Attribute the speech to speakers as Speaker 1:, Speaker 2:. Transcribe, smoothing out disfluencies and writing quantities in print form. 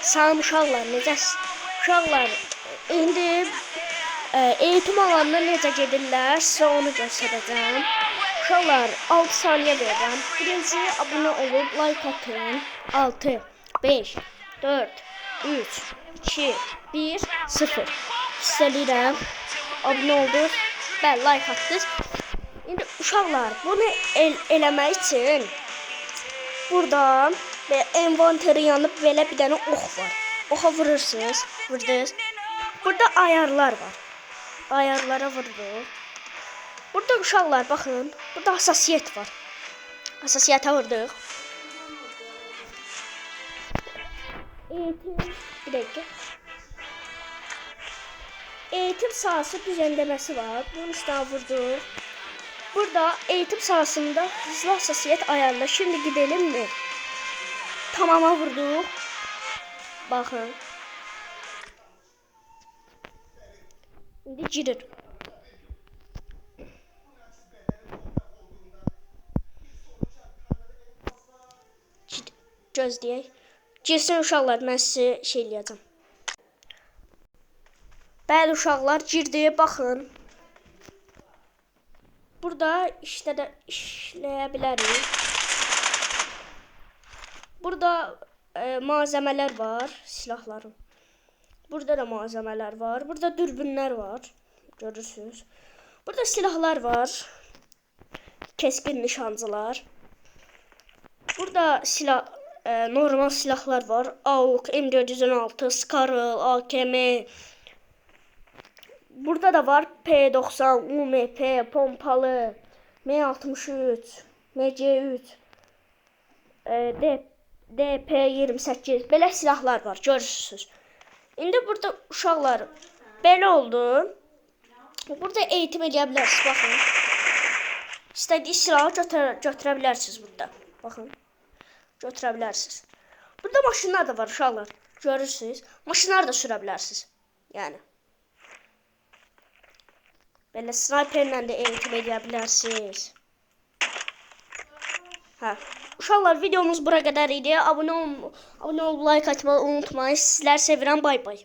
Speaker 1: Salam uşaqlar, necəsiz? Uşaqlar, indi eğitim alanına necə gedirlər, sizə onu göstərəcəm. Uşaqlar, 6 saniyə verirəm. Birinci, abunə olub, like atın. 6, 5, 4, 3, 2, 1, 0. İstəlirəm. Abunə oldunuz. Bəli, like atdınız. İndi uşaqlar, bunu eləmək üçün buradan ve envanteri yanıb belə bir dənə ox var. Oxa vurursunuz, vurdunuz. Burada ayarlar var. Ayarlara vurduq. Burada uşaqlar baxın, burada hassasiyet var. Hassasiyetə vurduq. Bir dəqiqə. Eğitim sahası düzenlemesi var. Bunun üstüne vurduq. Burada eğitim sahasında hızlı hassasiyet ayarla. Şimdi gidelim mi? Tamama vurduq. Baxın. İndi girir. Gözləyək. Girsin uşaqlar, mən sizə şey eləyəcəm. Bəli uşaqlar, girdi, baxın. Burada işləyə bilərik. Burada malzemeler var, silahların. Burada da malzemeler var. Burada dürbünler var. Görürsünüz. Burada silahlar var. Keskin nişancılar. Burada normal silahlar var. AUK, M416, Skarl, AKM. Burada da var P90, UMP, pompalı, M63, MC3, DP28 belə silahlar var, görürsünüz. İndi burada uşaqlar belə oldu. Burada eğitim edə bilərsiniz, baxın. İstədiyi silahı götürə bilərsiniz burada. Baxın. Götürə bilərsiniz. Burada maşınlar da var uşaqlar, görürsünüz. Maşınlar da sürə bilərsiniz. Yəni belə sniperlə də eğitim edə bilərsiniz. Hə. Uşaqlar, videomuz bura qədər idi. Abunə olub, like atmayı unutmayın. Sizləri sevirəm. Bay bay.